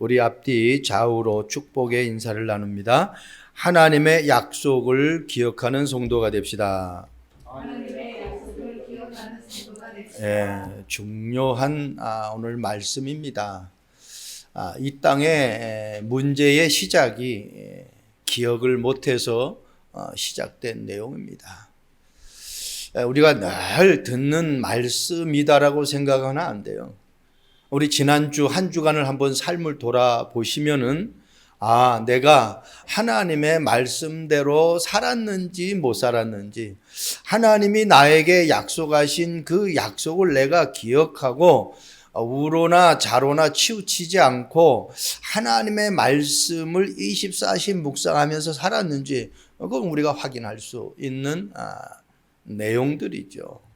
우리 앞뒤 좌우로 축복의 인사를 나눕니다. 하나님의 약속을 기억하는 성도가 됩시다. 하나님의 약속을 기억하는 성도가 됩시다. 중요한 오늘 말씀입니다. 이 땅의 문제의 시작이 기억을 못해서 시작된 내용입니다. 우리가 늘 듣는 말씀이다라고 생각하면 안 돼요. 우리 지난주 한 주간을 한번 삶을 돌아보시면은 내가 하나님의 말씀대로 살았는지 못 살았는지, 하나님이 나에게 약속하신 그 약속을 내가 기억하고 우로나 좌로나 치우치지 않고 하나님의 말씀을 24시 묵상하면서 살았는지, 그건 우리가 확인할 수 있는 내용들이죠.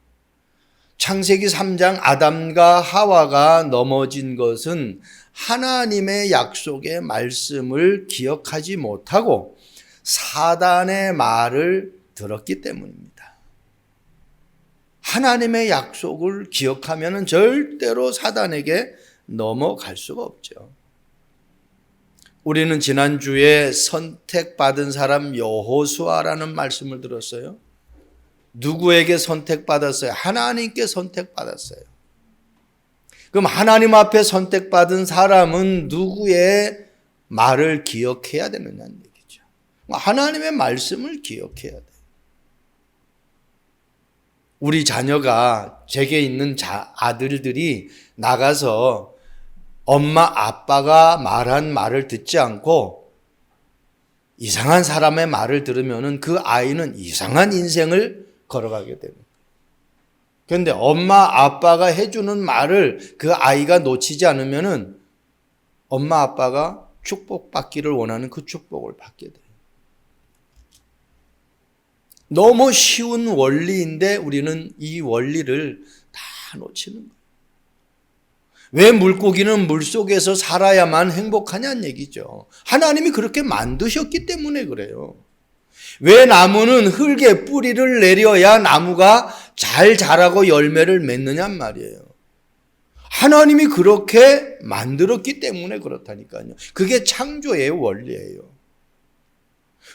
창세기 3장 아담과 하와가 넘어진 것은 하나님의 약속의 말씀을 기억하지 못하고 사단의 말을 들었기 때문입니다. 하나님의 약속을 기억하면 절대로 사단에게 넘어갈 수가 없죠. 우리는 지난주에 선택받은 사람 여호수아라는 말씀을 들었어요. 누구에게 선택받았어요? 하나님께 선택받았어요. 그럼 하나님 앞에 선택받은 사람은 누구의 말을 기억해야 되느냐는 얘기죠. 하나님의 말씀을 기억해야 돼요. 우리 자녀가, 제게 있는 아들들이 나가서 엄마 아빠가 말한 말을 듣지 않고 이상한 사람의 말을 들으면 그 아이는 이상한 인생을 걸어가게 됩니다. 그런데 엄마 아빠가 해주는 말을 그 아이가 놓치지 않으면은 엄마 아빠가 축복받기를 원하는 그 축복을 받게 돼요. 너무 쉬운 원리인데 우리는 이 원리를 다 놓치는 거예요. 왜 물고기는 물속에서 살아야만 행복하냐는 얘기죠. 하나님이 그렇게 만드셨기 때문에 그래요. 왜 나무는 흙에 뿌리를 내려야 나무가 잘 자라고 열매를 맺느냔 말이에요. 하나님이 그렇게 만들었기 때문에 그렇다니까요. 그게 창조의 원리예요.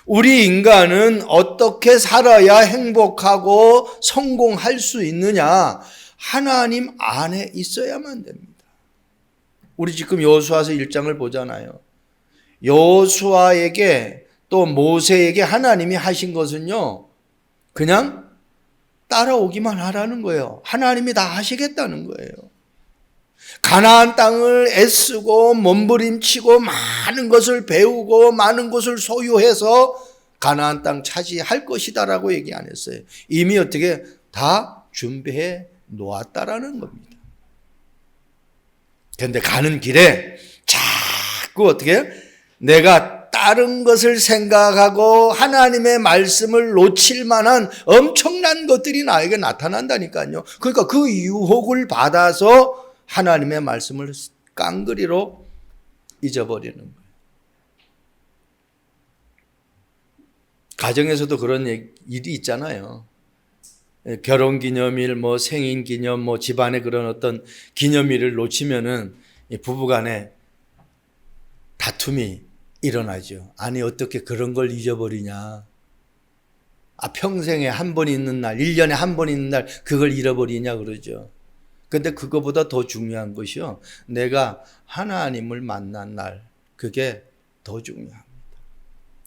우리 인간은 어떻게 살아야 행복하고 성공할 수 있느냐? 하나님 안에 있어야만 됩니다. 우리 지금 여호수아서 1장을 보잖아요. 여호수아에게 또 모세에게 하나님이 하신 것은요, 그냥 따라오기만 하라는 거예요. 하나님이 다 하시겠다는 거예요. 가나안 땅을 애쓰고 몸부림치고 많은 것을 배우고 많은 것을 소유해서 가나안 땅 차지할 것이다라고 얘기 안 했어요. 이미 어떻게 다 준비해 놓았다라는 겁니다. 그런데 가는 길에 자꾸 어떻게 내가 다른 것을 생각하고 하나님의 말씀을 놓칠 만한 엄청난 것들이 나에게 나타난다니까요. 그러니까 그 유혹을 받아서 하나님의 말씀을 깡그리로 잊어버리는 거예요. 가정에서도 그런 일이 있잖아요. 결혼기념일, 생인기념, 집안에 그런 어떤 기념일을 놓치면은 부부간에 다툼이 일어나죠. 아니 어떻게 그런 걸 잊어버리냐. 평생에 한 번 있는 날, 1년에 한 번 있는 날 그걸 잃어버리냐 그러죠. 근데 그거보다 더 중요한 것이요, 내가 하나님을 만난 날, 그게 더 중요합니다.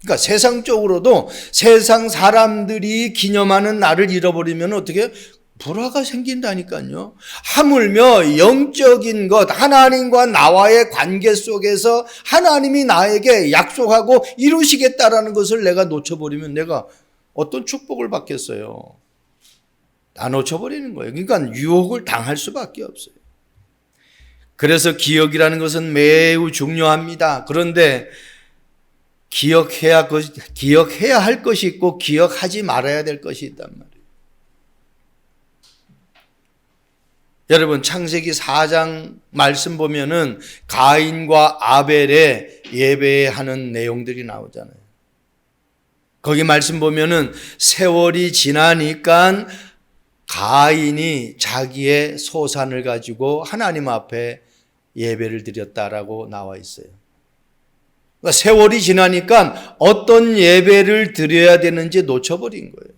그러니까 세상적으로도 세상 사람들이 기념하는 날을 잃어버리면 어떻게 불화가 생긴다니까요. 하물며 영적인 것, 하나님과 나와의 관계 속에서 하나님이 나에게 약속하고 이루시겠다라는 것을 내가 놓쳐버리면 내가 어떤 축복을 받겠어요? 다 놓쳐버리는 거예요. 그러니까 유혹을 당할 수밖에 없어요. 그래서 기억이라는 것은 매우 중요합니다. 그런데 기억해야 할 것이 있고 기억하지 말아야 될 것이 있단 말이에요. 여러분, 창세기 4장 말씀 보면은 가인과 아벨의 예배하는 내용들이 나오잖아요. 거기 말씀 보면은 세월이 지나니까 가인이 자기의 소산을 가지고 하나님 앞에 예배를 드렸다라고 나와 있어요. 그러니까 세월이 지나니까 어떤 예배를 드려야 되는지 놓쳐버린 거예요.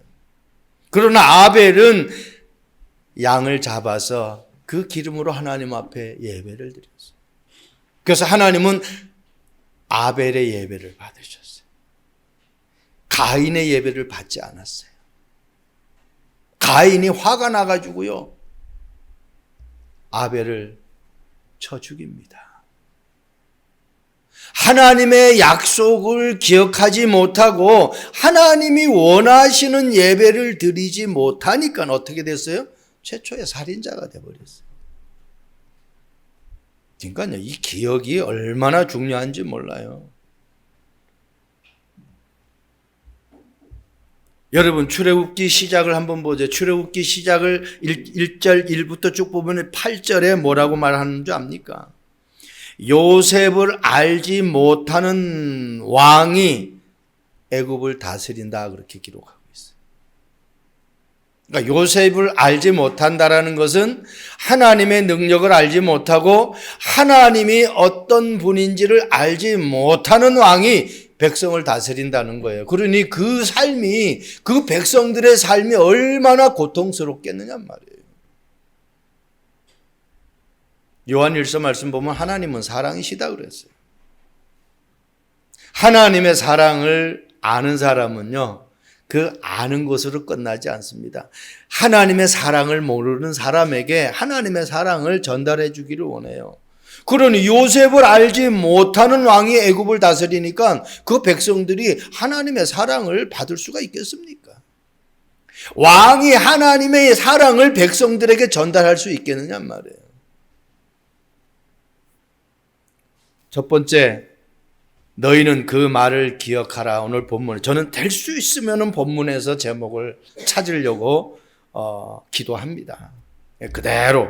그러나 아벨은 양을 잡아서 그 기름으로 하나님 앞에 예배를 드렸어요. 그래서 하나님은 아벨의 예배를 받으셨어요. 가인의 예배를 받지 않았어요. 가인이 화가 나가지고요, 아벨을 쳐 죽입니다. 하나님의 약속을 기억하지 못하고 하나님이 원하시는 예배를 드리지 못하니까 어떻게 됐어요? 최초의 살인자가 되어버렸어요. 그러니까요, 이 기억이 얼마나 중요한지 몰라요. 여러분, 출애굽기 시작을 한번 보죠. 출애굽기 시작을 1절 1부터 쭉 보면 8절에 뭐라고 말하는 줄 압니까? 요셉을 알지 못하는 왕이 애굽을 다스린다, 그렇게 기록하고 있어요. 그러니까 요셉을 알지 못한다라는 것은 하나님의 능력을 알지 못하고 하나님이 어떤 분인지를 알지 못하는 왕이 백성을 다스린다는 거예요. 그러니 그 삶이, 그 백성들의 삶이 얼마나 고통스럽겠느냐 말이에요. 요한일서 말씀 보면 하나님은 사랑이시다 그랬어요. 하나님의 사랑을 아는 사람은요, 그 아는 것으로 끝나지 않습니다. 하나님의 사랑을 모르는 사람에게 하나님의 사랑을 전달해 주기를 원해요. 그러니 요셉을 알지 못하는 왕이 애굽을 다스리니까 그 백성들이 하나님의 사랑을 받을 수가 있겠습니까? 왕이 하나님의 사랑을 백성들에게 전달할 수 있겠느냐 말이에요. 첫 번째, 너희는 그 말을 기억하라. 오늘 본문, 저는 될 수 있으면 본문에서 제목을 찾으려고 기도합니다. 그대로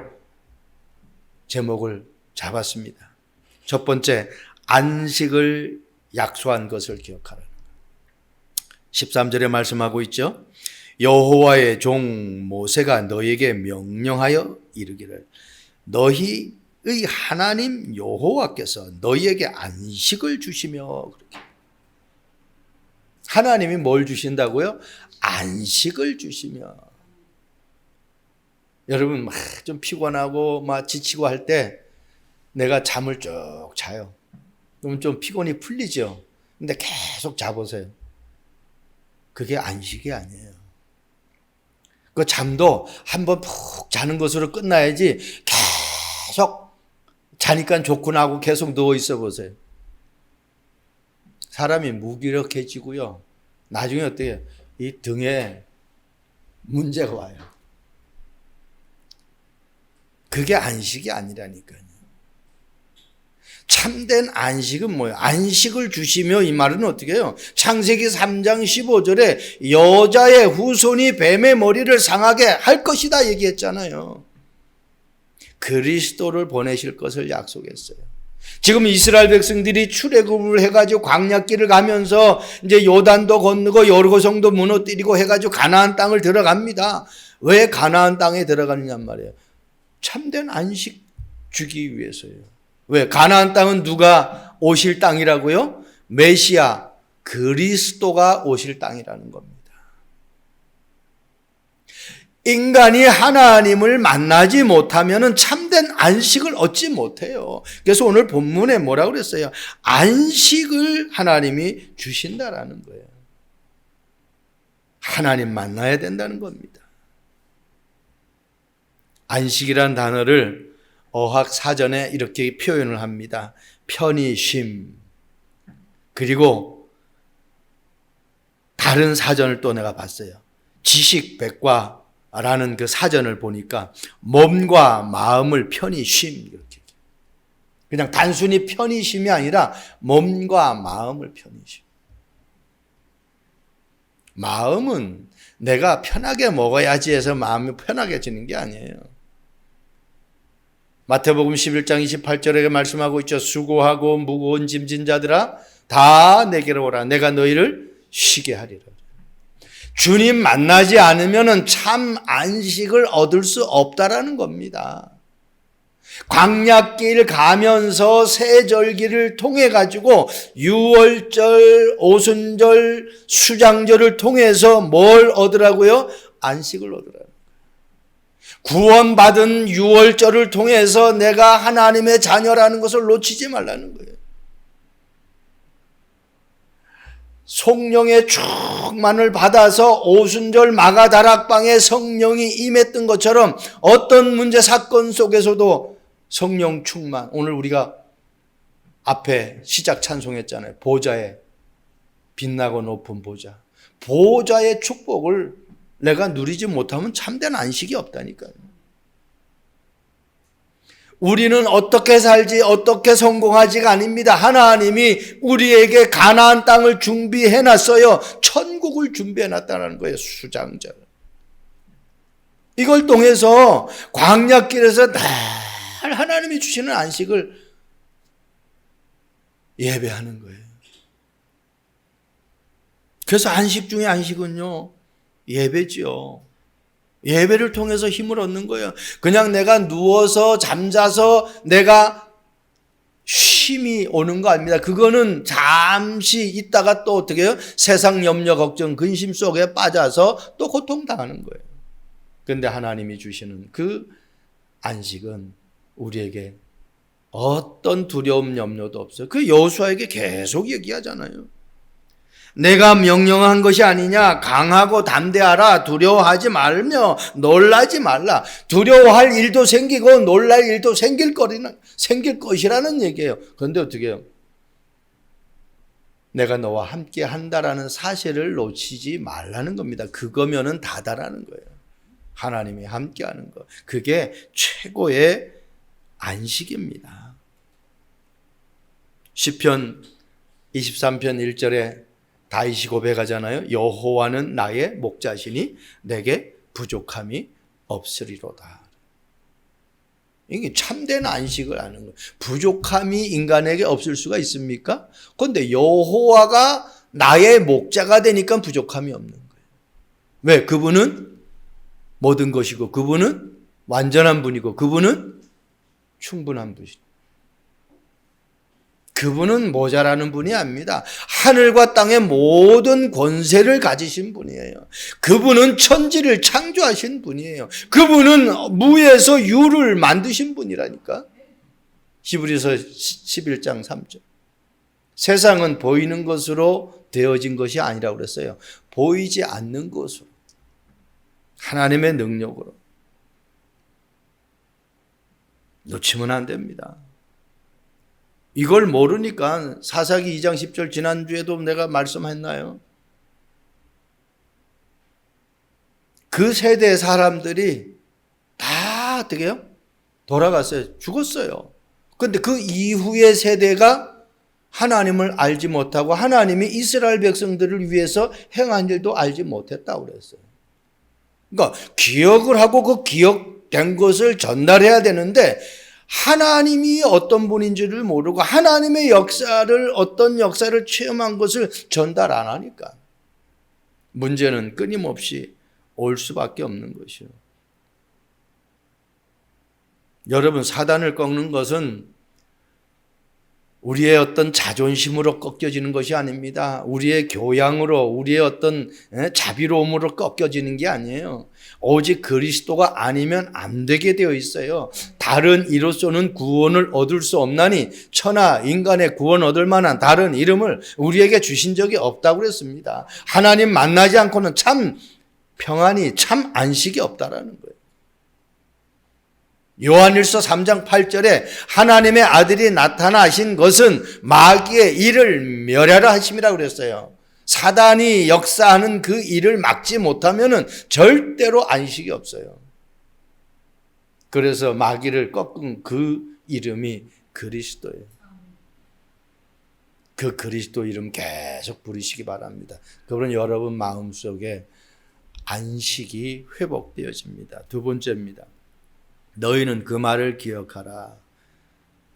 제목을 잡았습니다. 첫 번째, 안식을 약속한 것을 기억하라. 13절에 말씀하고 있죠. 여호와의 종 모세가 너희에게 명령하여 이르기를 너희의 하나님 여호와께서 너희에게 안식을 주시며, 그렇게. 하나님이 뭘 주신다고요? 안식을 주시며. 여러분, 막 좀 피곤하고 막 지치고 할 때 내가 잠을 쭉 자요. 그러면 좀 피곤이 풀리죠. 근데 계속 자보세요. 그게 안식이 아니에요. 그 잠도 한번 푹 자는 것으로 끝나야지 계속 자니까 좋구나 하고 계속 누워 있어 보세요. 사람이 무기력해지고요. 나중에 어때요? 이 등에 문제가 와요. 그게 안식이 아니라니까요. 참된 안식은 뭐예요? 안식을 주시며, 이 말은 어떻게 해요? 창세기 3장 15절에 여자의 후손이 뱀의 머리를 상하게 할 것이다 얘기했잖아요. 그리스도를 보내실 것을 약속했어요. 지금 이스라엘 백성들이 출애굽을 해가지고 광야길을 가면서 이제 요단도 건너고 여리고성도 무너뜨리고 해가지고 가나안 땅을 들어갑니다. 왜 가나안 땅에 들어가느냐 말이에요. 참된 안식 주기 위해서요. 왜? 가나안 땅은 누가 오실 땅이라고요? 메시아 그리스도가 오실 땅이라는 겁니다. 인간이 하나님을 만나지 못하면 참된 안식을 얻지 못해요. 그래서 오늘 본문에 뭐라고 그랬어요? 안식을 하나님이 주신다라는 거예요. 하나님 만나야 된다는 겁니다. 안식이란 단어를 어학 사전에 이렇게 표현을 합니다. 편히 쉼. 그리고 다른 사전을 또 내가 봤어요. 지식백과라는 그 사전을 보니까 몸과 마음을 편히 쉼, 이렇게. 그냥 단순히 편히 쉼이 아니라 몸과 마음을 편히 쉼. 마음은 내가 편하게 먹어야지 해서 마음이 편하게지는 게 아니에요. 마태복음 11장 28절에 말씀하고 있죠. 수고하고 무거운 짐진 자들아 다 내게로 오라. 내가 너희를 쉬게 하리라. 주님 만나지 않으면 참 안식을 얻을 수 없다라는 겁니다. 광야길 가면서 세절기를 통해 가지고 유월절, 오순절, 수장절을 통해서 뭘 얻으라고요? 안식을 얻으라고요. 구원받은 유월절을 통해서 내가 하나님의 자녀라는 것을 놓치지 말라는 거예요. 성령의 충만을 받아서 오순절 마가다락방에 성령이 임했던 것처럼 어떤 문제 사건 속에서도 성령 충만. 오늘 우리가 앞에 시작 찬송했잖아요. 보좌에 빛나고 높은 보좌. 보좌의 축복을 내가 누리지 못하면 참된 안식이 없다니까요. 우리는 어떻게 살지 어떻게 성공하지가 아닙니다. 하나님이 우리에게 가나안 땅을 준비해 놨어요. 천국을 준비해 놨다는 거예요. 수장절. 이걸 통해서 광야길에서 늘 하나님이 주시는 안식을 예배하는 거예요. 그래서 안식 중에 안식은요, 예배지요. 예배를 통해서 힘을 얻는 거예요. 그냥 내가 누워서 잠자서 내가 쉼이 오는 거 아닙니다. 그거는 잠시 있다가 또 어떻게 해요? 세상 염려, 걱정, 근심 속에 빠져서 또 고통당하는 거예요. 그런데 하나님이 주시는 그 안식은 우리에게 어떤 두려움, 염려도 없어요. 그 여호수아에게 계속 얘기하잖아요. 내가 명령한 것이 아니냐. 강하고 담대하라. 두려워하지 말며 놀라지 말라. 두려워할 일도 생기고 놀랄 일도 생길 것이라는 얘기예요. 그런데 어떻게 해요? 내가 너와 함께 한다라는 사실을 놓치지 말라는 겁니다. 그거면은 다다라는 거예요. 하나님이 함께 하는 거. 그게 최고의 안식입니다. 시편 23편 1절에 다윗이 고백하잖아요. 여호와는 나의 목자시니 내게 부족함이 없으리로다. 이게 참된 안식을 아는 거예요. 부족함이 인간에게 없을 수가 있습니까? 그런데 여호와가 나의 목자가 되니까 부족함이 없는 거예요. 왜? 그분은 모든 것이고 그분은 완전한 분이고 그분은 충분한 분이죠. 그분은 모자라는 분이 아닙니다. 하늘과 땅의 모든 권세를 가지신 분이에요. 그분은 천지를 창조하신 분이에요. 그분은 무에서 유를 만드신 분이라니까. 히브리서 11장 3절. 세상은 보이는 것으로 되어진 것이 아니라고 그랬어요. 보이지 않는 것으로. 하나님의 능력으로. 놓치면 안 됩니다. 이걸 모르니까 사사기 2장 10절 지난주에도 내가 말씀했나요? 그 세대 사람들이 다 어떻게 해요? 돌아갔어요. 죽었어요. 그런데 그 이후의 세대가 하나님을 알지 못하고 하나님이 이스라엘 백성들을 위해서 행한 일도 알지 못했다고 그랬어요. 그러니까 기억을 하고 그 기억된 것을 전달해야 되는데 하나님이 어떤 분인지를 모르고 하나님의 역사를 어떤 역사를 체험한 것을 전달 안 하니까 문제는 끊임없이 올 수밖에 없는 것이요. 여러분, 사단을 꺾는 것은 우리의 어떤 자존심으로 꺾여지는 것이 아닙니다. 우리의 교양으로, 우리의 어떤 자비로움으로 꺾여지는 게 아니에요. 오직 그리스도가 아니면 안 되게 되어 있어요. 다른 이로서는 구원을 얻을 수 없나니 천하 인간의 구원 얻을 만한 다른 이름을 우리에게 주신 적이 없다고 그랬습니다. 하나님 만나지 않고는 참 평안이, 참 안식이 없다라는 거예요. 요한일서 3장 8절에 하나님의 아들이 나타나신 것은 마귀의 일을 멸하라 하심이라고 그랬어요. 사단이 역사하는 그 일을 막지 못하면은 절대로 안식이 없어요. 그래서 마귀를 꺾은 그 이름이 그리스도예요. 그 그리스도 이름 계속 부르시기 바랍니다. 그러면 여러분 마음속에 안식이 회복되어집니다. 두 번째입니다. 너희는 그 말을 기억하라.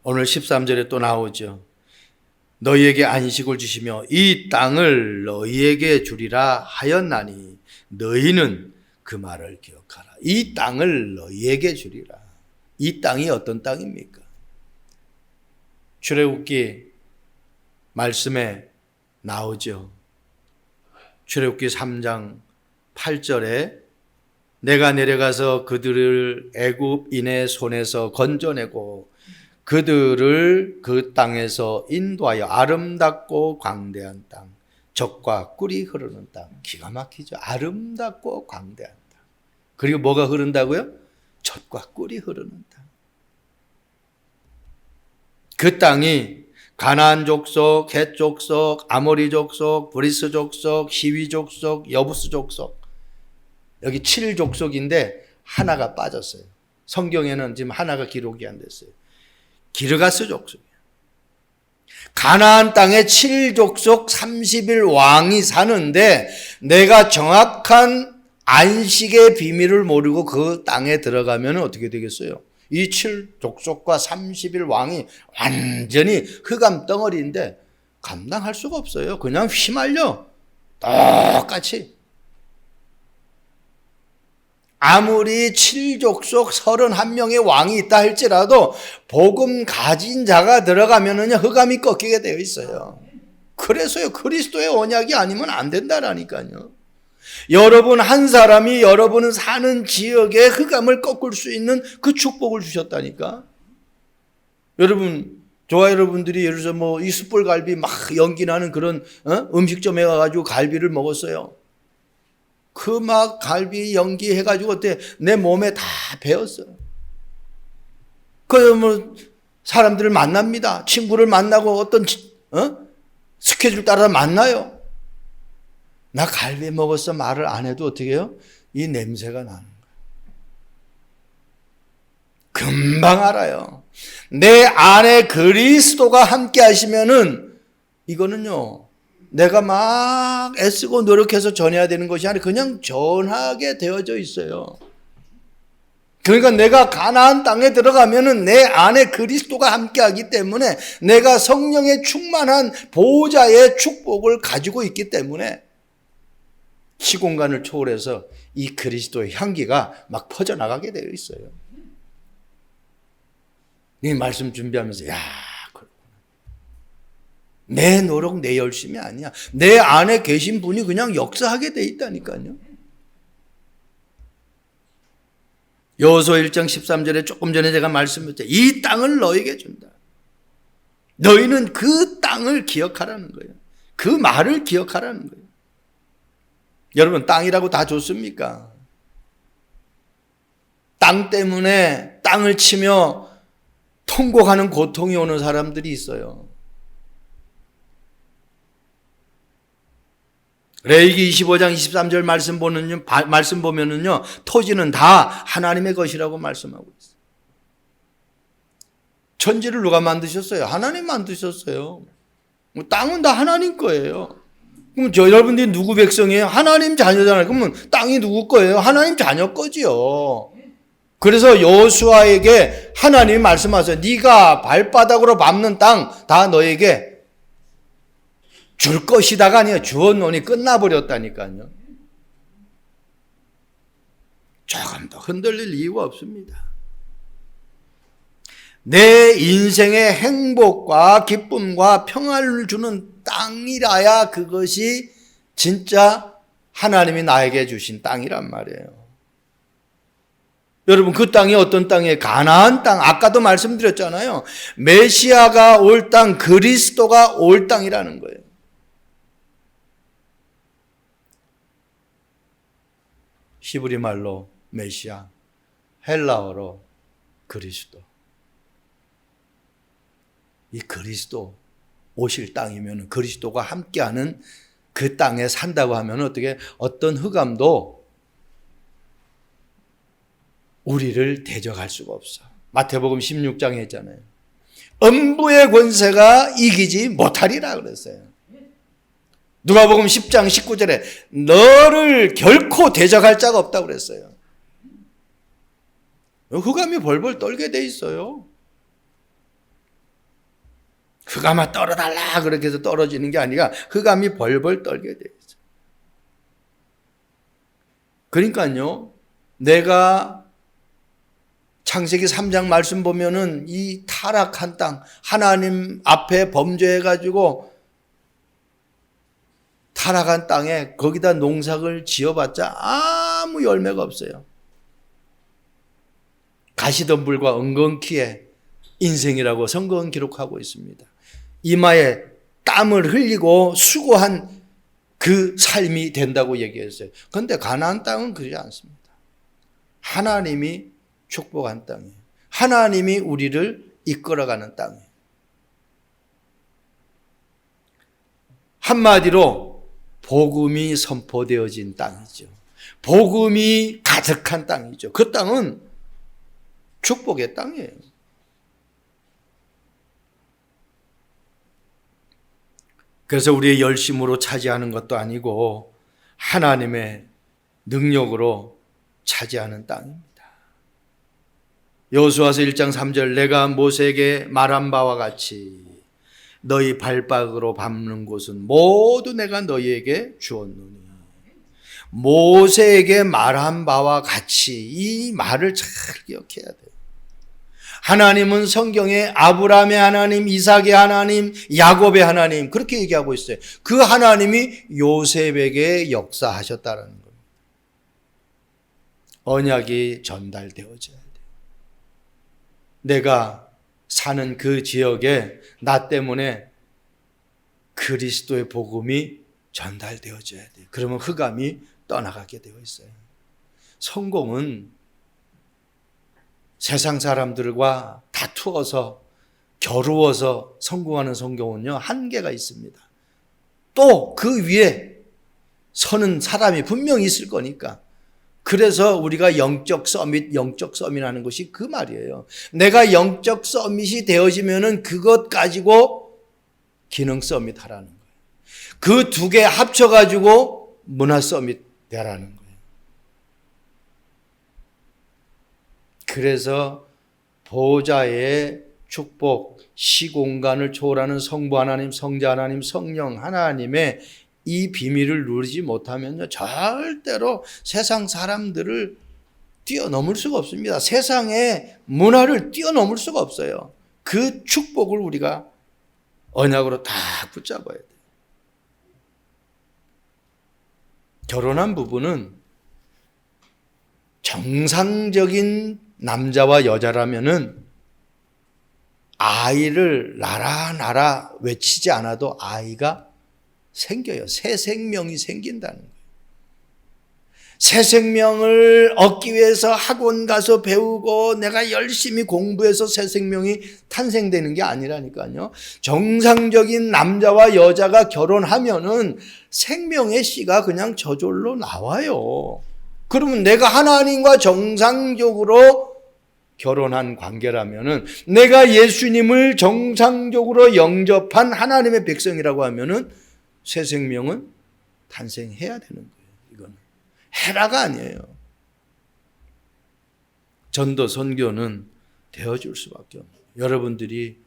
오늘 13절에 또 나오죠. 너희에게 안식을 주시며 이 땅을 너희에게 주리라 하였나니 너희는 그 말을 기억하라. 이 땅을 너희에게 주리라. 이 땅이 어떤 땅입니까? 출애굽기 말씀에 나오죠. 출애굽기 3장 8절에 내가 내려가서 그들을 애굽인의 손에서 건져내고 그들을 그 땅에서 인도하여 아름답고 광대한 땅, 젖과 꿀이 흐르는 땅. 기가 막히죠. 아름답고 광대한 땅. 그리고 뭐가 흐른다고요? 젖과 꿀이 흐르는 땅. 그 땅이 가나안 족속, 헷 족속, 아모리 족속, 브리스 족속, 히위 족속, 여부스 족속. 여기 7족속인데 하나가 빠졌어요. 성경에는 지금 하나가 기록이 안 됐어요. 기르가스 족속이에요. 가나안 땅에 7족속 30일 왕이 사는데 내가 정확한 안식의 비밀을 모르고 그 땅에 들어가면 어떻게 되겠어요? 이 7족속과 30일 왕이 완전히 흑암 덩어리인데 감당할 수가 없어요. 그냥 휘말려. 똑같이. 아무리 7족속 31명의 왕이 있다 할지라도 복음 가진 자가 들어가면은 흑암이 꺾이게 되어 있어요. 그래서요, 그리스도의 언약이 아니면 안 된다라니까요. 여러분 한 사람이 여러분 사는 지역에 흑암을 꺾을 수 있는 그 축복을 주셨다니까. 여러분, 저와 여러분들이 예를 들어서 뭐 이 숯불갈비 막 연기 나는 그런 음식점에 가가지고 갈비를 먹었어요. 그 막 갈비 연기 해가지고 어때 내 몸에 다 배었어요. 그 뭐 사람들을 만납니다. 친구를 만나고 어떤 스케줄 따라 만나요. 나 갈비 먹었어 말을 안 해도 어떻게 해요? 이 냄새가 나는 거예요. 금방 알아요. 내 안에 그리스도가 함께 하시면은 이거는요, 내가 막 애쓰고 노력해서 전해야 되는 것이 아니라 그냥 전하게 되어져 있어요. 그러니까 내가 가나안 땅에 들어가면은 내 안에 그리스도가 함께하기 때문에 내가 성령의 충만한 보호자의 축복을 가지고 있기 때문에 시공간을 초월해서 이 그리스도의 향기가 막 퍼져나가게 되어 있어요. 이 말씀 준비하면서 내 노력, 내 열심이 아니야. 내 안에 계신 분이 그냥 역사하게 돼 있다니까요. 여호수아 1장 13절에 조금 전에 제가 말씀드렸죠. 이 땅을 너에게 준다. 너희는 그 땅을 기억하라는 거예요. 그 말을 기억하라는 거예요. 여러분, 땅이라고 다 좋습니까? 땅 때문에 땅을 치며 통곡하는 고통이 오는 사람들이 있어요. 레위기 25장 23절 말씀 보면은요, 토지는 다 하나님의 것이라고 말씀하고 있어요. 천지를 누가 만드셨어요? 하나님 만드셨어요. 땅은 다 하나님 거예요. 그럼 여러분들이 누구 백성이에요? 하나님 자녀잖아요. 그러면 땅이 누구 거예요? 하나님 자녀 거지요. 그래서 여호수아에게 하나님이 말씀하세요. 네가 발바닥으로 밟는 땅 다 너에게 줄 것이다가 아니에요. 주었노니 끝나버렸다니까요. 조금 더 흔들릴 이유가 없습니다. 내 인생의 행복과 기쁨과 평안을 주는 땅이라야 그것이 진짜 하나님이 나에게 주신 땅이란 말이에요. 여러분, 그 땅이 어떤 땅이에요? 가나안 땅. 아까도 말씀드렸잖아요. 메시아가 올 땅, 그리스도가 올 땅이라는 거예요. 히브리 말로 메시아, 헬라어로 그리스도. 이 그리스도 오실 땅이면 그리스도가 함께하는 그 땅에 산다고 하면 어떻게 어떤 흑암도 우리를 대적할 수가 없어. 마태복음 16장에 했잖아요. 음부의 권세가 이기지 못하리라 그랬어요. 누가복음 10장 19절에 너를 결코 대적할 자가 없다고 그랬어요. 흑암이 벌벌 떨게 돼 있어요. 흑암아 떨어달라 그렇게 해서 떨어지는 게 아니라 흑암이 벌벌 떨게 돼 있어요. 그러니까요, 내가 창세기 3장 말씀 보면은 이 타락한 땅, 하나님 앞에 범죄해가지고 타락한 땅에 거기다 농사를 지어봤자 아무 열매가 없어요. 가시덤불과 엉겅퀴의 인생이라고 성경은 기록하고 있습니다. 이마에 땀을 흘리고 수고한 그 삶이 된다고 얘기했어요. 그런데 가나안 땅은 그러지 않습니다. 하나님이 축복한 땅이에요. 하나님이 우리를 이끌어가는 땅이에요. 한마디로 복음이 선포되어진 땅이죠. 복음이 가득한 땅이죠. 그 땅은 축복의 땅이에요. 그래서 우리의 열심으로 차지하는 것도 아니고 하나님의 능력으로 차지하는 땅입니다. 여호수아서 1장 3절 내가 모세에게 말한 바와 같이 너희 발바닥으로 밟는 곳은 모두 내가 너희에게 주었노니. 모세에게 말한 바와 같이 이 말을 잘 기억해야 돼요. 하나님은 성경에 아브라함의 하나님, 이삭의 하나님, 야곱의 하나님 그렇게 얘기하고 있어요. 그 하나님이 요셉에게 역사하셨다는 겁니다. 언약이 전달되어져야 돼요. 내가 사는 그 지역에 나 때문에 그리스도의 복음이 전달되어져야 돼요. 그러면 흑암이 떠나가게 되어 있어요. 성공은 세상 사람들과 다투어서 겨루어서 성공하는 성공은요 한계가 있습니다. 또 그 위에 서는 사람이 분명히 있을 거니까. 그래서 우리가 영적 서밋하는 것이 그 말이에요. 내가 영적 서밋이 되어지면은 그것 가지고 기능 서밋 하라는 거예요. 그 두 개 합쳐가지고 문화 서밋 되라는 거예요. 그래서 보좌의 축복, 시공간을 초월하는 성부 하나님, 성자 하나님, 성령 하나님의 이 비밀을 누리지 못하면요 절대로 세상 사람들을 뛰어넘을 수가 없습니다. 세상의 문화를 뛰어넘을 수가 없어요. 그 축복을 우리가 언약으로 다 붙잡아야 돼요. 결혼한 부부는 정상적인 남자와 여자라면은 아이를 나라 외치지 않아도 아이가 생겨요. 새 생명이 생긴다는 거예요. 새 생명을 얻기 위해서 학원 가서 배우고 내가 열심히 공부해서 새 생명이 탄생되는 게 아니라니까요. 정상적인 남자와 여자가 결혼하면은 생명의 씨가 그냥 저절로 나와요. 그러면 내가 하나님과 정상적으로 결혼한 관계라면은 내가 예수님을 정상적으로 영접한 하나님의 백성이라고 하면은 새 생명은 탄생해야 되는 거예요. 이거는 해라가 아니에요. 전도 선교는 되어줄 수밖에 없어요. 여러분들이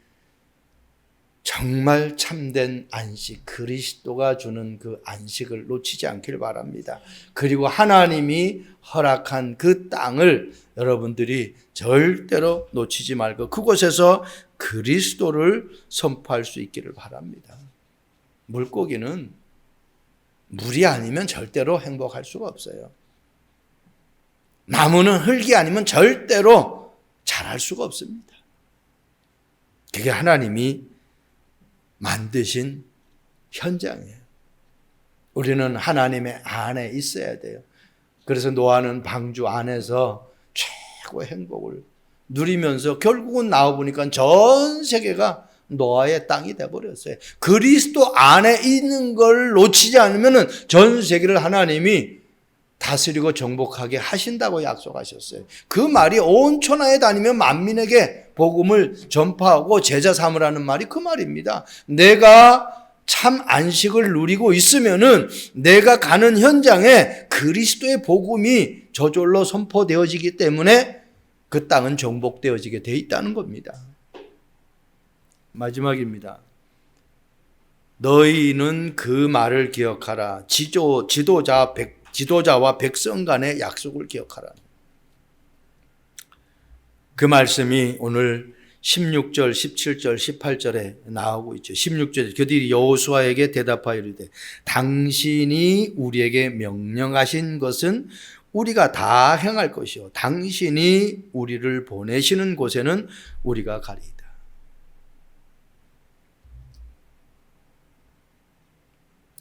정말 참된 안식, 그리스도가 주는 그 안식을 놓치지 않길 바랍니다. 그리고 하나님이 허락한 그 땅을 여러분들이 절대로 놓치지 말고 그곳에서 그리스도를 선포할 수 있기를 바랍니다. 물고기는 물이 아니면 절대로 행복할 수가 없어요. 나무는 흙이 아니면 절대로 자랄 수가 없습니다. 그게 하나님이 만드신 현장이에요. 우리는 하나님의 안에 있어야 돼요. 그래서 노아는 방주 안에서 최고의 행복을 누리면서 결국은 나와보니까 전 세계가 노아의 땅이 돼버렸어요. 그리스도 안에 있는 걸 놓치지 않으면 전 세계를 하나님이 다스리고 정복하게 하신다고 약속하셨어요. 그 말이 온 천하에 다니며 만민에게 복음을 전파하고 제자 삼으라는 말이 그 말입니다. 내가 참 안식을 누리고 있으면은 내가 가는 현장에 그리스도의 복음이 저절로 선포되어지기 때문에 그 땅은 정복되어지게 돼 있다는 겁니다. 마지막입니다. 너희는 그 말을 기억하라. 지도자와 백성 간의 약속을 기억하라. 그 말씀이 오늘 16절, 17절, 18절에 나오고 있죠. 16절 그들이 여호수아에게 대답하여 이르되 당신이 우리에게 명령하신 것은 우리가 다 행할 것이요 당신이 우리를 보내시는 곳에는 우리가 가리이다.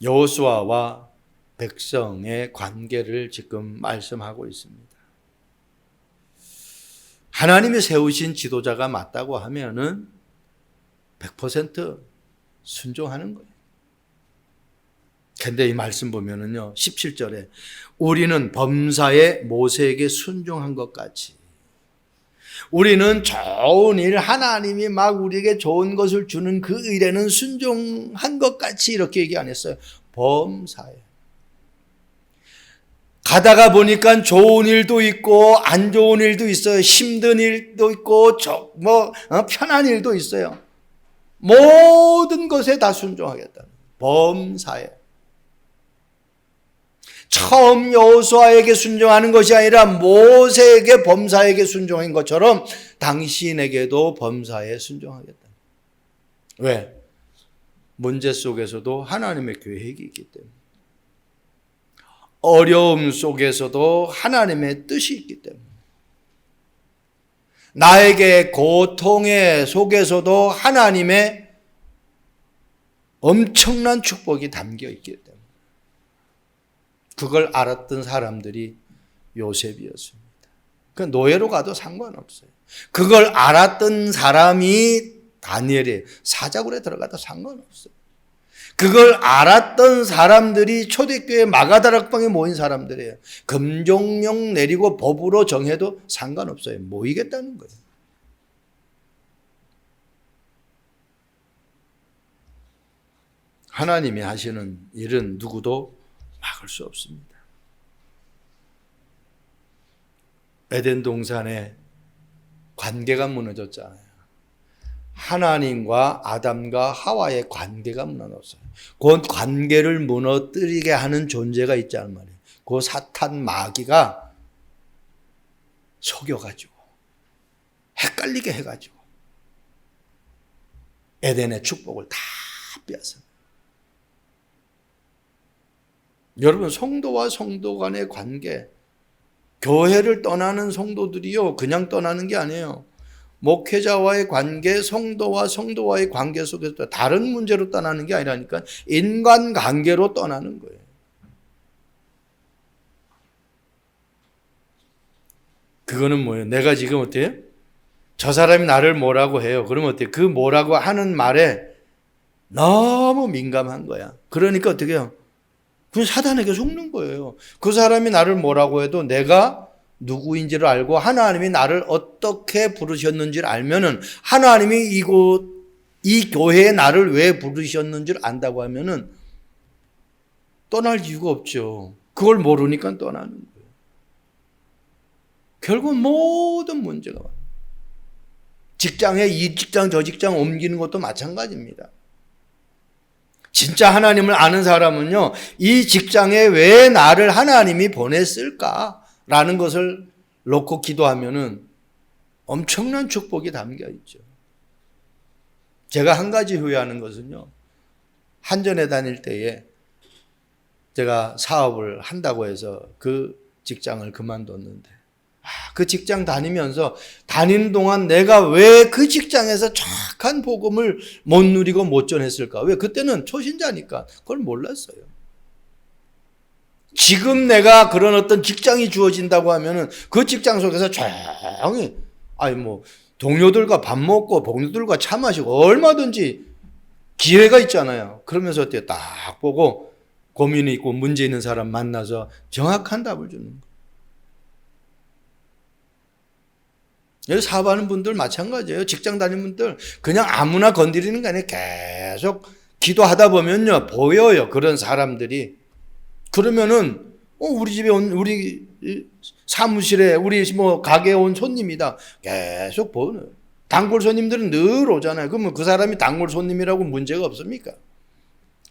여호수아와 백성의 관계를 지금 말씀하고 있습니다. 하나님이 세우신 지도자가 맞다고 하면은 100% 순종하는 거예요. 근데 이 말씀 보면은요, 17절에 우리는 범사에 모세에게 순종한 것 같이 우리는 좋은 일, 하나님이 막 우리에게 좋은 것을 주는 그 일에는 순종한 것 같이 이렇게 얘기 안 했어요. 범사에. 가다가 보니까 좋은 일도 있고 안 좋은 일도 있어요. 힘든 일도 있고 편한 일도 있어요. 모든 것에 다 순종하겠다. 범사에. 처음 여호수아에게 순종하는 것이 아니라 모세에게 범사에게 순종한 것처럼 당신에게도 범사에 순종하겠다. 왜? 문제 속에서도 하나님의 계획이 있기 때문에. 어려움 속에서도 하나님의 뜻이 있기 때문에. 나에게 고통의 속에서도 하나님의 엄청난 축복이 담겨 있기 때문에. 그걸 알았던 사람들이 요셉이었습니다. 그 노예로 가도 상관없어요. 그걸 알았던 사람이 다니엘이에요. 사자굴에 들어가도 상관없어요. 그걸 알았던 사람들이 초대교회 마가다락방에 모인 사람들이에요. 금종령 내리고 법으로 정해도 상관없어요. 모이겠다는 거예요. 하나님이 하시는 일은 누구도 막을 수 없습니다. 에덴 동산에 관계가 무너졌잖아요. 하나님과 아담과 하와의 관계가 무너졌어요. 그 관계를 무너뜨리게 하는 존재가 있잖아요. 말이에요. 그 사탄 마귀가 속여가지고 헷갈리게 해가지고 에덴의 축복을 다 빼앗아요. 여러분, 성도와 성도 간의 관계, 교회를 떠나는 성도들이요, 그냥 떠나는 게 아니에요. 목회자와의 관계, 성도와 성도와의 관계 속에서 다른 문제로 떠나는 게 아니라니까 인간관계로 떠나는 거예요. 그거는 뭐예요? 내가 지금 어때요? 저 사람이 나를 뭐라고 해요. 그러면 어때요? 그 뭐라고 하는 말에 너무 민감한 거야. 그러니까 어떻게 해요? 그 사단에게 속는 거예요. 그 사람이 나를 뭐라고 해도 내가 누구인지를 알고 하나님이 나를 어떻게 부르셨는지를 알면은 하나님이 이 교회에 나를 왜 부르셨는지를 안다고 하면은 떠날 이유가 없죠. 그걸 모르니까 떠나는 거예요. 결국 모든 문제가 직장에 이 직장 저 직장 옮기는 것도 마찬가지입니다. 진짜 하나님을 아는 사람은요, 이 직장에 왜 나를 하나님이 보냈을까라는 것을 놓고 기도하면은 엄청난 축복이 담겨 있죠. 제가 한 가지 후회하는 것은요, 한전에 다닐 때에 제가 사업을 한다고 해서 그 직장을 그만뒀는데, 그 직장 다니면서 다니는 동안 내가 왜 그 직장에서 정확한 복음을 못 누리고 못 전했을까? 왜? 그때는 초신자니까 그걸 몰랐어요. 지금 내가 그런 어떤 직장이 주어진다고 하면은 그 직장 속에서 조용히 동료들과 밥 먹고 동료들과 차 마시고 얼마든지 기회가 있잖아요. 그러면서 어때요? 딱 보고 고민이 있고 문제 있는 사람 만나서 정확한 답을 주는 거예요. 여기 사업하는 분들 마찬가지예요. 직장 다니는 분들 그냥 아무나 건드리는 게 아니라 계속 기도하다 보면요, 보여요. 그런 사람들이. 그러면은 우리 집에 온 우리 사무실에 우리 가게에 온 손님이다. 계속 보는. 단골 손님들은 늘 오잖아요. 그러면 그 사람이 단골 손님이라고 문제가 없습니까?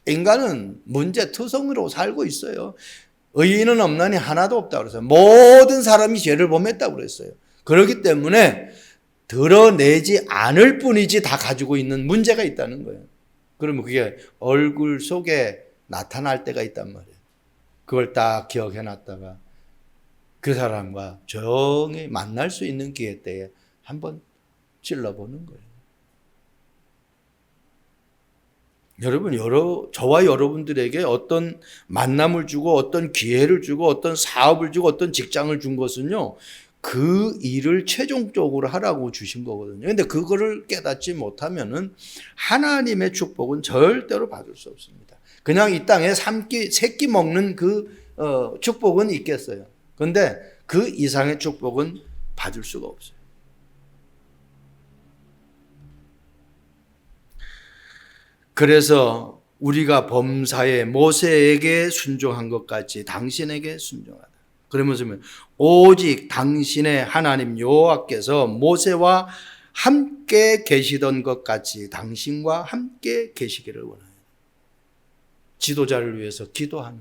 인간은 문제투성으로 살고 있어요. 의인은 없나니 하나도 없다고 그랬어요. 모든 사람이 죄를 범했다고 그랬어요. 그렇기 때문에 드러내지 않을 뿐이지 다 가지고 있는 문제가 있다는 거예요. 그러면 그게 얼굴 속에 나타날 때가 있단 말이에요. 그걸 딱 기억해 놨다가 그 사람과 조용히 만날 수 있는 기회 때에 한번 찔러보는 거예요. 여러분, 저와 여러분들에게 어떤 만남을 주고 어떤 기회를 주고 어떤 사업을 주고 어떤 직장을 준 것은요, 그 일을 최종적으로 하라고 주신 거거든요. 근데 그거를 깨닫지 못하면은 하나님의 축복은 절대로 받을 수 없습니다. 그냥 이 땅에 새끼 먹는 그 축복은 있겠어요. 근데 그 이상의 축복은 받을 수가 없어요. 그래서 우리가 범사에 모세에게 순종한 것 같이 당신에게 순종하다. 그러면서 오직 당신의 하나님 여호와께서 모세와 함께 계시던 것 같이 당신과 함께 계시기를 원하요. 지도자를 위해서 기도하는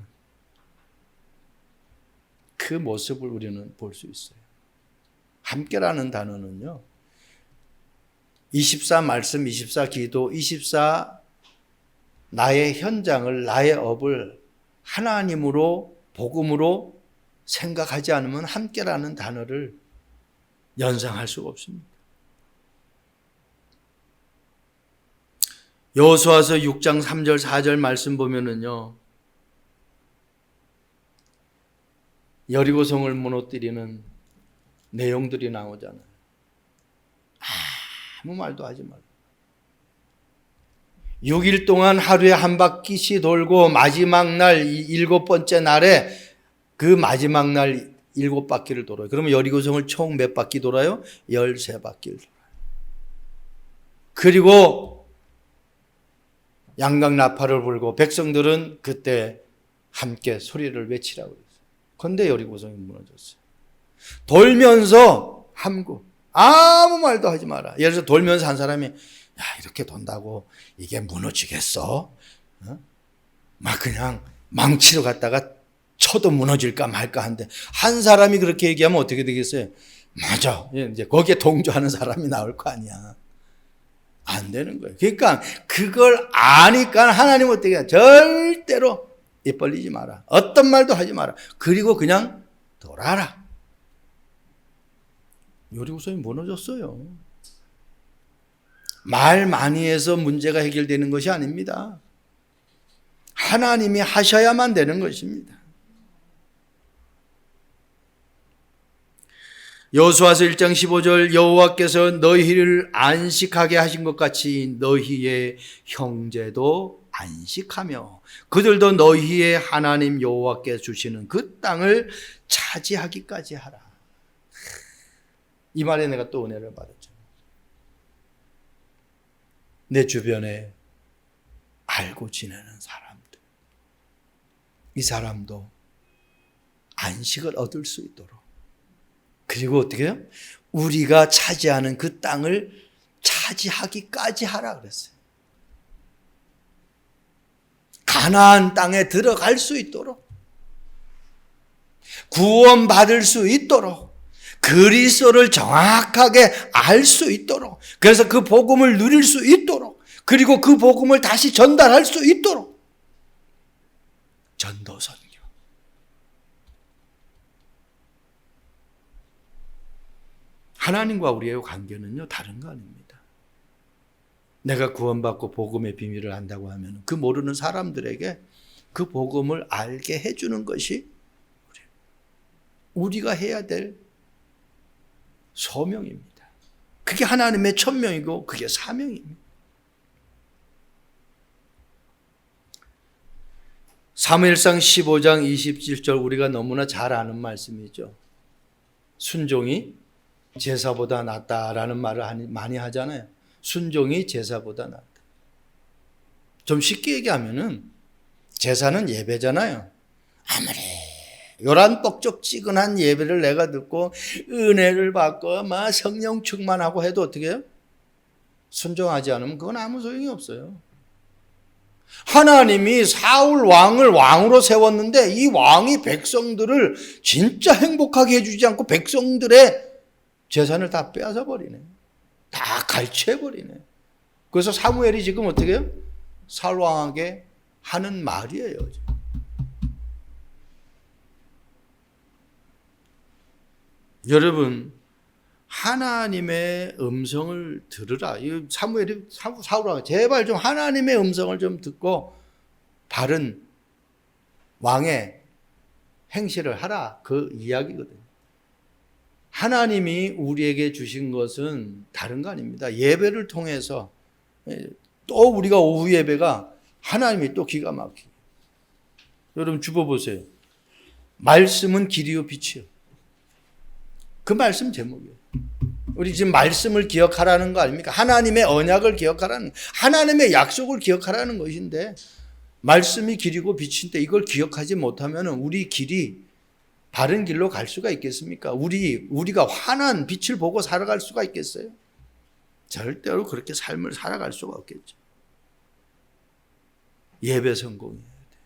그 모습을 우리는 볼 수 있어요. 함께라는 단어는요, 24 말씀, 24 기도, 24 나의 현장을, 나의 업을 하나님으로, 복음으로 생각하지 않으면 함께라는 단어를 연상할 수가 없습니다. 여호수아서 6장 3절 4절 말씀 보면은요, 여리고성을 무너뜨리는 내용들이 나오잖아요. 아무 말도 하지 말고 6일 동안 하루에 한 바퀴씩 돌고 마지막 날 7번째 날에 그 마지막 날 7바퀴를 돌아요. 그러면 여리고성을 총 몇 바퀴 돌아요? 13바퀴를 돌아요. 그리고 양각 나팔을 불고 백성들은 그때 함께 소리를 외치라고 그랬어요. 그런데 여리고성이 무너졌어요. 돌면서 함구, 아무 말도 하지 마라. 예를 들어서 돌면서 한 사람이 야, 이렇게 돈다고 이게 무너지겠어? 막 그냥 망치로 갔다가 쳐도 무너질까 말까 한데 한 사람이 그렇게 얘기하면 어떻게 되겠어요? 맞아. 이제 거기에 동조하는 사람이 나올 거 아니야. 안 되는 거예요. 그러니까 그걸 아니까 하나님은 어떻게 해요? 절대로 입 벌리지 마라. 어떤 말도 하지 마라. 그리고 그냥 돌아라. 여리고성이 무너졌어요. 말 많이 해서 문제가 해결되는 것이 아닙니다. 하나님이 하셔야만 되는 것입니다. 여호수아서 1장 15절 여호와께서 너희를 안식하게 하신 것 같이 너희의 형제도 안식하며 그들도 너희의 하나님 여호와께 주시는 그 땅을 차지하기까지 하라. 이 말에 내가 또 은혜를 받았죠. 내 주변에 알고 지내는 사람들, 이 사람도 안식을 얻을 수 있도록, 그리고 어떻게 해요? 우리가 차지하는 그 땅을 차지하기까지 하라 그랬어요. 가나안 땅에 들어갈 수 있도록, 구원받을 수 있도록, 그리스도를 정확하게 알 수 있도록, 그래서 그 복음을 누릴 수 있도록, 그리고 그 복음을 다시 전달할 수 있도록 전도선교. 하나님과 우리의 관계는요, 다른 거 아닙니다. 내가 구원받고 복음의 비밀을 안다고 하면 그 모르는 사람들에게 그 복음을 알게 해주는 것이 우리가 해야 될 소명입니다. 그게 하나님의 천명이고 그게 사명입니다. 사무엘상 15장 27절 우리가 너무나 잘 아는 말씀이죠. 순종이 제사보다 낫다라는 말을 많이 하잖아요. 순종이 제사보다 낫다. 좀 쉽게 얘기하면은 제사는 예배잖아요. 아무리 요란뻑적지근한 예배를 내가 듣고 은혜를 받고 막 성령 충만하고 해도 어떻게 해요? 순종하지 않으면 그건 아무 소용이 없어요. 하나님이 사울 왕을 왕으로 세웠는데 이 왕이 백성들을 진짜 행복하게 해주지 않고 백성들의 재산을 다 빼앗아 버리네. 다 갈취해버리네. 그래서 사무엘이 지금 어떻게 해요? 사울 왕에게 하는 말이에요. 여러분, 하나님의 음성을 들으라. 이 사무엘이 사울 왕 제발 좀 하나님의 음성을 좀 듣고 바른 왕의 행실을 하라. 그 이야기거든요. 하나님이 우리에게 주신 것은 다른 거 아닙니다. 예배를 통해서 또 우리가 오후 예배가 하나님이 또 기가 막히게. 여러분 주보 보세요. 말씀은 길이요 빛이요. 그 말씀 제목이에요. 우리 지금 말씀을 기억하라는 거 아닙니까? 하나님의 언약을 기억하라는, 하나님의 약속을 기억하라는 것인데 말씀이 길이고 빛인데 이걸 기억하지 못하면 우리 길이 바른 길로 갈 수가 있겠습니까? 우리가 환한 빛을 보고 살아갈 수가 있겠어요? 절대로 그렇게 삶을 살아갈 수가 없겠죠. 예배 성공해야 돼.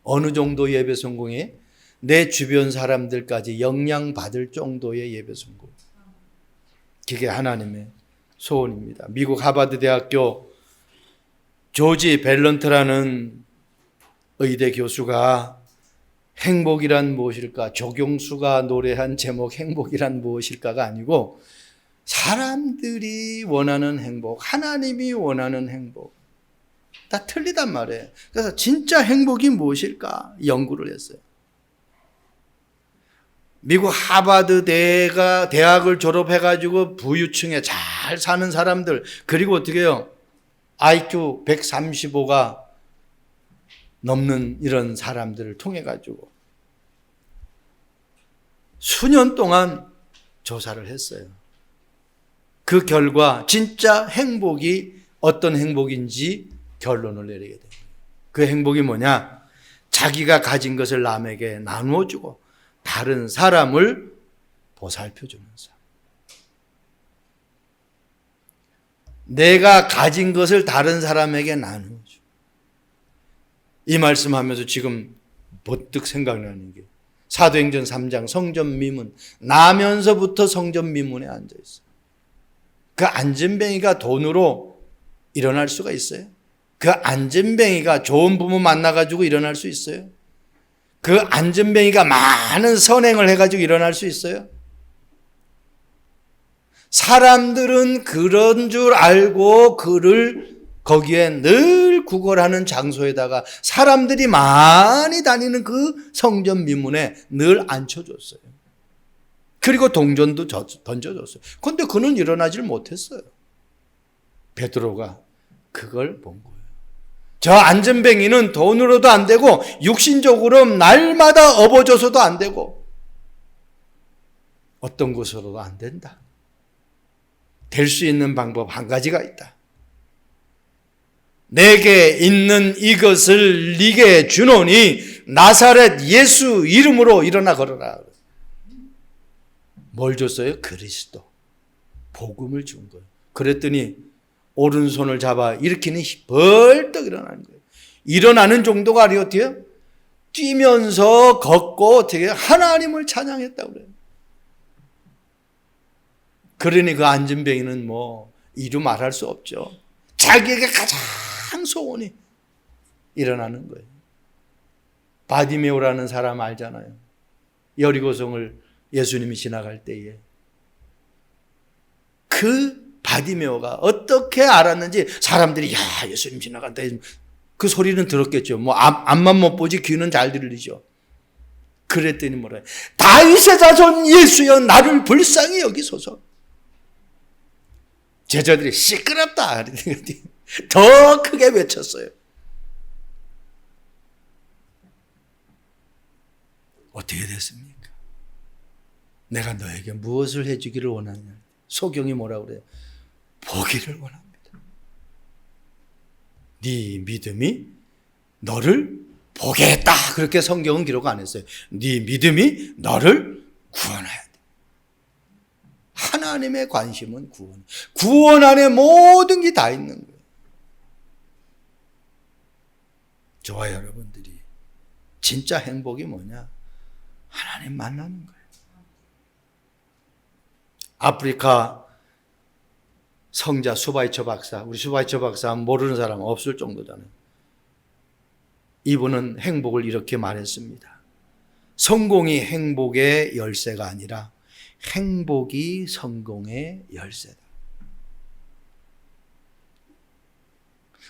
어느 정도 예배 성공해? 내 주변 사람들까지 영향받을 정도의 예배 성공. 그게 하나님의 소원입니다. 미국 하버드 대학교 조지 밸런트라는 의대 교수가 행복이란 무엇일까? 조경수가 노래한 제목 행복이란 무엇일까가 아니고 사람들이 원하는 행복, 하나님이 원하는 행복 다 틀리단 말이에요. 그래서 진짜 행복이 무엇일까? 연구를 했어요. 미국 하버드 대학을 졸업해가지고 부유층에 잘 사는 사람들, 그리고 어떻게 해요? IQ 135가 넘는 이런 사람들을 통해가지고 수년 동안 조사를 했어요. 그 결과 진짜 행복이 어떤 행복인지 결론을 내리게 됩니다. 그 행복이 뭐냐? 자기가 가진 것을 남에게 나누어주고 다른 사람을 보살펴주는 삶. 내가 가진 것을 다른 사람에게 나누어줘. 이 말씀하면서 지금 번뜩 생각나는 게 사도행전 3장 성전미문, 나면서부터 성전미문에 앉아있어요. 그 안전뱅이가 돈으로 일어날 수가 있어요? 그 안전뱅이가 좋은 부모 만나가지고 일어날 수 있어요? 그 안전뱅이가 많은 선행을 해가지고 일어날 수 있어요? 사람들은 그런 줄 알고 그를 거기에 늘 구걸하는 장소에다가 사람들이 많이 다니는 그 성전 미문에 늘 앉혀줬어요. 그리고 동전도 던져줬어요. 그런데 그는 일어나질 못했어요. 베드로가 그걸 본 거예요. 저 안전뱅이는 돈으로도 안 되고 육신적으로 날마다 업어줘서도 안 되고 어떤 것으로도 안 된다. 될 수 있는 방법 한 가지가 있다. 내게 있는 이것을 네게 주노니 나사렛 예수 이름으로 일어나 걸어라. 뭘 줬어요? 그리스도. 복음을 준 거예요. 그랬더니 오른손을 잡아 일으키니 벌떡 일어나는 거예요. 일어나는 정도가 아니에요. 어때요? 뛰면서 걷고 어떻게 하나님을 찬양했다고 그래요. 그러니 그 안전뱅이는 뭐 이루 말할 수 없죠. 자기에게 가장 소원이 일어나는 거예요. 바디메오라는 사람 알잖아요. 여리고성을 예수님이 지나갈 때에 그 바디메오가 어떻게 알았는지 사람들이 야 예수님 지나간다 그 소리는 들었겠죠. 뭐 앞만 못 보지 귀는 잘 들리죠. 그랬더니 뭐래? 다윗의 자손 예수여 나를 불쌍히 여기소서. 제자들이 시끄럽다 더 크게 외쳤어요. 어떻게 됐습니까? 내가 너에게 무엇을 해주기를 원하냐? 소경이 뭐라고 그래요? 보기를 원합니다. 네 믿음이 너를 보게 했다. 그렇게 성경은 기록 안 했어요. 네 믿음이 너를 구원해야 돼. 하나님의 관심은 구원. 구원 안에 모든 게 다 있는 거예요. 저와 여러분들이 진짜 행복이 뭐냐? 하나님 만나는 거예요. 아프리카 성자 수바이처 박사, 우리 수바이처 박사 모르는 사람 없을 정도잖아요. 이분은 행복을 이렇게 말했습니다. 성공이 행복의 열쇠가 아니라 행복이 성공의 열쇠다.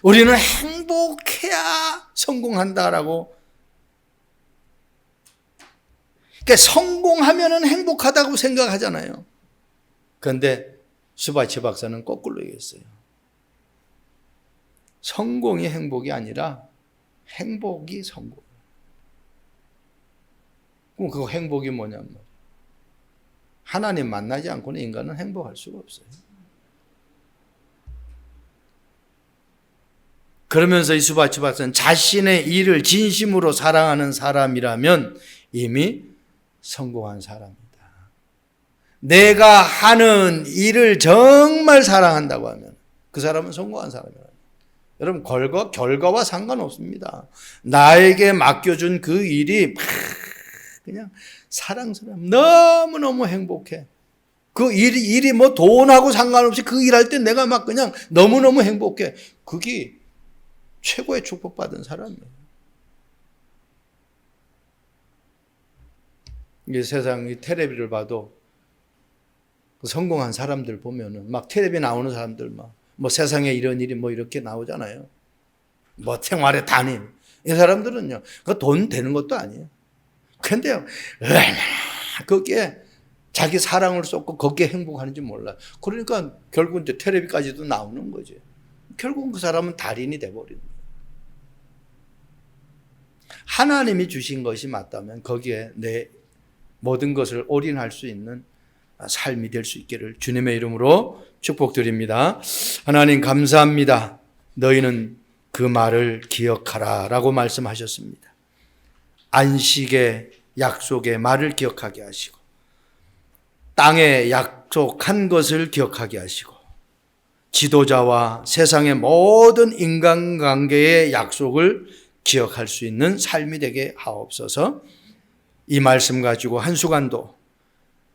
우리는 행복해야 성공한다라고. 그러니까 성공하면은 행복하다고 생각하잖아요. 그런데 수바이처 박사는 거꾸로 얘기했어요. 성공이 행복이 아니라 행복이 성공. 그럼 그 행복이 뭐냐면 하나님 만나지 않고는 인간은 행복할 수가 없어요. 그러면서 이 수바이처 박사는 자신의 일을 진심으로 사랑하는 사람이라면 이미 성공한 사람이다. 내가 하는 일을 정말 사랑한다고 하면 그 사람은 성공한 사람이다. 여러분, 결과와 상관없습니다. 나에게 맡겨준 그 일이 그냥 사랑스러워. 너무너무 행복해. 그 일이 뭐 돈하고 상관없이 그 일할 때 내가 막 그냥 너무너무 행복해. 그게 최고의 축복받은 사람이에요. 이게 세상 텔레비를 봐도 성공한 사람들 보면은 막 텔레비 나오는 사람들 막 뭐 세상에 이런 일이 뭐 이렇게 나오잖아요. 뭐 생활의 단임. 이 사람들은요, 그 돈 되는 것도 아니에요. 근데요, 거기에 자기 사랑을 쏟고 거기에 행복하는지 몰라. 그러니까 결국 이제 텔레비까지도 나오는 거지. 결국 그 사람은 달인이 돼버리는 거예요. 하나님이 주신 것이 맞다면 거기에 내 모든 것을 올인할 수 있는 삶이 될 수 있기를 주님의 이름으로 축복드립니다. 하나님 감사합니다. 너희는 그 말을 기억하라 라고 말씀하셨습니다. 안식의 약속의 말을 기억하게 하시고 땅에 약속한 것을 기억하게 하시고 지도자와 세상의 모든 인간관계의 약속을 기억할 수 있는 삶이 되게 하옵소서. 이 말씀 가지고 한 주간도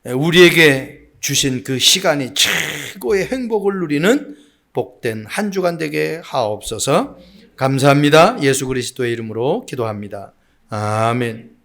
우리에게 주신 그 시간이 최고의 행복을 누리는 복된 한 주간 되게 하옵소서. 감사합니다. 예수 그리스도의 이름으로 기도합니다. 아멘.